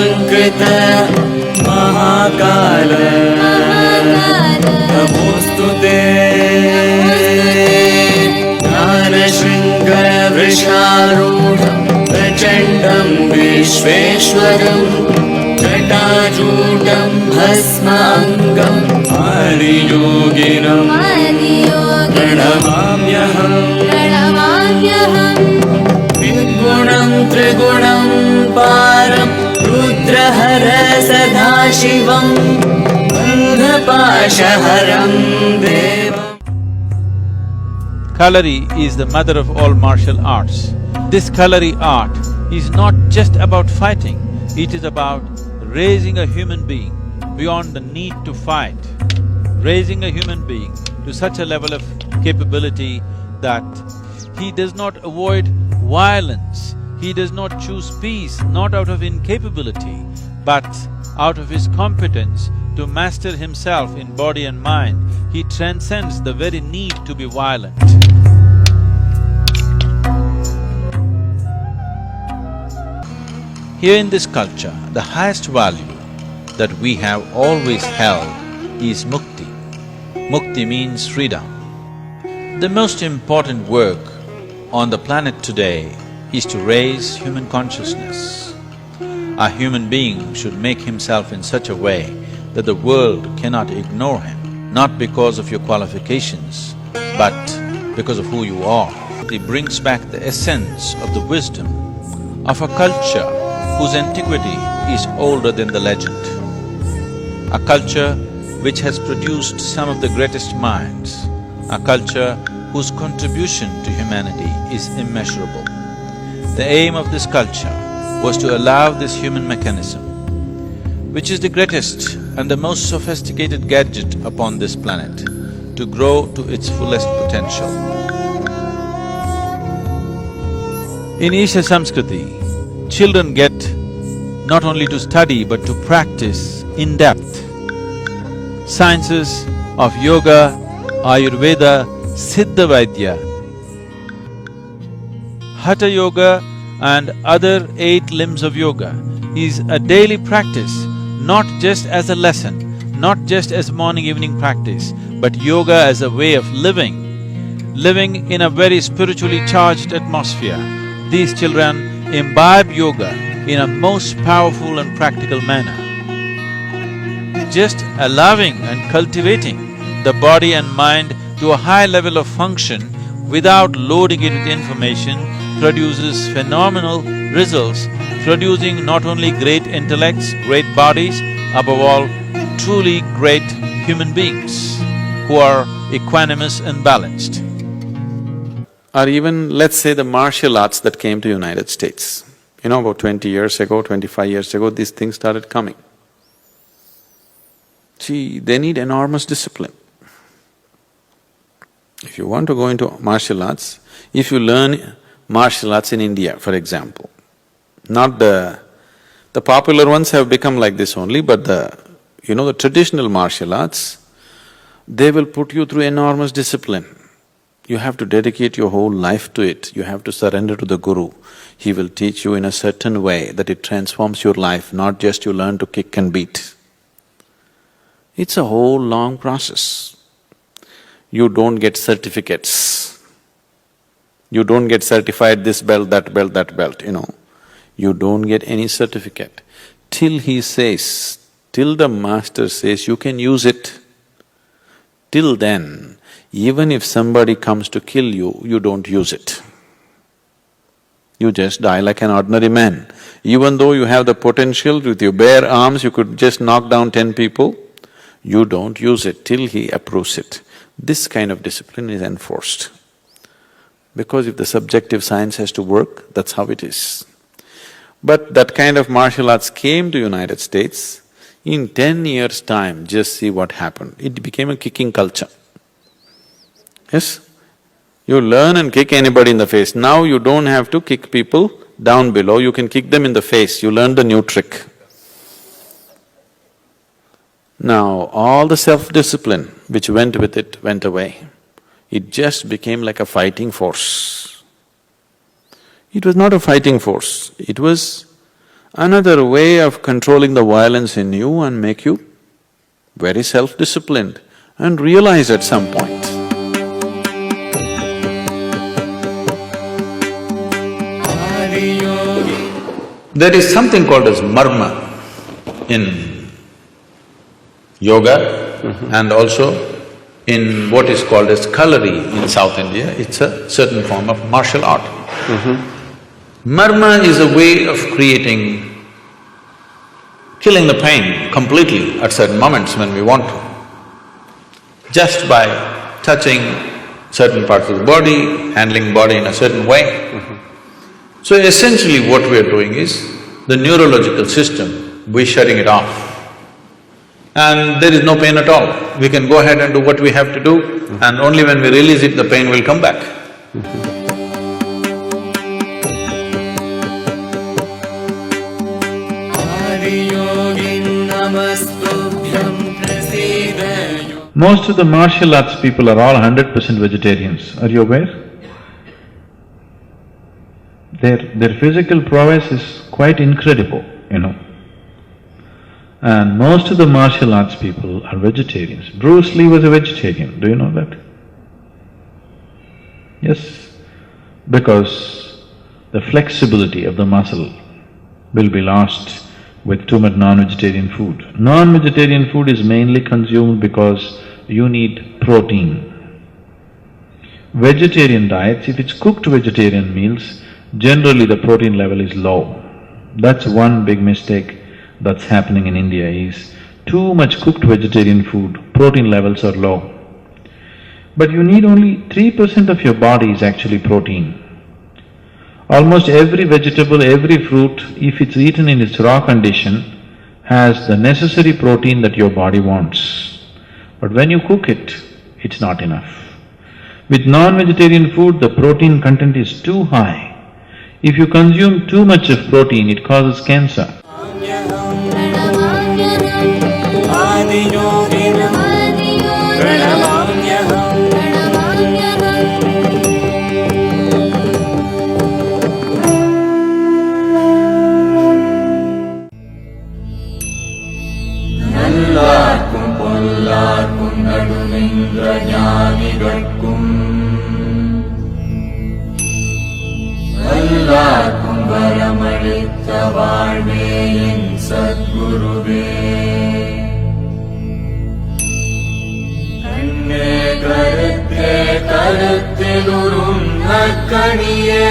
Sankata Mahakala Namostute Jnanashrinkara Vrisharudham Prachandam Vishveshwaram Jatajutam Bhasmangam Adiyoginam Pranamamyaham Vidgunam Trigunam Param Rudrahara Sadashivam Bandhapashaharam Devam. Kalari is the mother of all martial arts. This kalari art is not just about fighting, it is about raising a human being beyond the need to fight, raising a human being to such a level of capability that he does not avoid violence, he does not choose peace not out of incapability, but out of his competence to master himself in body and mind. He transcends the very need to be violent. Here in this culture, the highest value that we have always held is mukti. Mukti means freedom. The most important work on the planet today is to raise human consciousness. A human being should make himself in such a way that the world cannot ignore him, not because of your qualifications, but because of who you are. It brings back the essence of the wisdom of a culture whose antiquity is older than the legend. A culture which has produced some of the greatest minds, a culture whose contribution to humanity is immeasurable. The aim of this culture was to allow this human mechanism, which is the greatest and the most sophisticated gadget upon this planet, to grow to its fullest potential. In Isha Samskriti, children get not only to study but to practice in depth sciences of yoga, Ayurveda, Siddha Vaidya, Hatha Yoga and other 8 limbs of yoga is a daily practice, not just as a lesson, not just as morning-evening practice, but yoga as a way of living in a very spiritually charged atmosphere. These children imbibe yoga in a most powerful and practical manner. Just allowing and cultivating the body and mind to a high level of function without loading it with information produces phenomenal results, producing not only great intellects, great bodies, above all, truly great human beings who are equanimous and balanced. Or even, let's say, the martial arts that came to United States. You know, about 20 years ago, 25 years ago, these things started coming. See, they need enormous discipline. If you want to go into martial arts, if you learn martial arts in India, for example, not the popular ones have become like this only, but the traditional martial arts, they will put you through enormous discipline. You have to dedicate your whole life to it, you have to surrender to the Guru. He will teach you in a certain way that it transforms your life, not just you learn to kick and beat. It's a whole long process. You don't get certificates. You don't get certified this belt, that belt, that belt, You don't get any certificate. Till he says, till the master says you can use it, till then, even if somebody comes to kill you, you don't use it. You just die like an ordinary man. Even though you have the potential, with your bare arms you could just knock down 10 people, you don't use it till he approves it. This kind of discipline is enforced. Because if the subjective science has to work, that's how it is. But that kind of martial arts came to United States, in 10 years' time, just see what happened. It became a kicking culture. Yes? You learn and kick anybody in the face. Now you don't have to kick people down below, you can kick them in the face, you learn the new trick. Now, all the self-discipline which went with it went away. It just became like a fighting force. It was not a fighting force, it was another way of controlling the violence in you and make you very self-disciplined and realize at some point. There is something called as marma in yoga and also in what is called as kalari in South India. It's a certain form of martial art. Marma is a way of killing the pain completely at certain moments when we want to, just by touching certain parts of the body, handling body in a certain way. So essentially what we are doing is, the neurological system, we're shutting it off. And there is no pain at all. We can go ahead and do what we have to do, and only when we release it, the pain will come back. Most of the martial arts people are all 100% vegetarians, are you aware? Their physical prowess is quite incredible, you know. And most of the martial arts people are vegetarians. Bruce Lee was a vegetarian, do you know that? Yes, because the flexibility of the muscle will be lost with too much non-vegetarian food. Non-vegetarian food is mainly consumed because you need protein. Vegetarian diets, if it's cooked vegetarian meals, generally the protein level is low. That's one big mistake that's happening in India is too much cooked vegetarian food, protein levels are low. But you need only 3% of your body is actually protein. Almost every vegetable, every fruit, if it's eaten in its raw condition, has the necessary protein that your body wants. But when you cook it, it's not enough. With non-vegetarian food, the protein content is too high. If you consume too much of protein, it causes cancer. கருத்தே கருத்திலுறும் நற்கனியே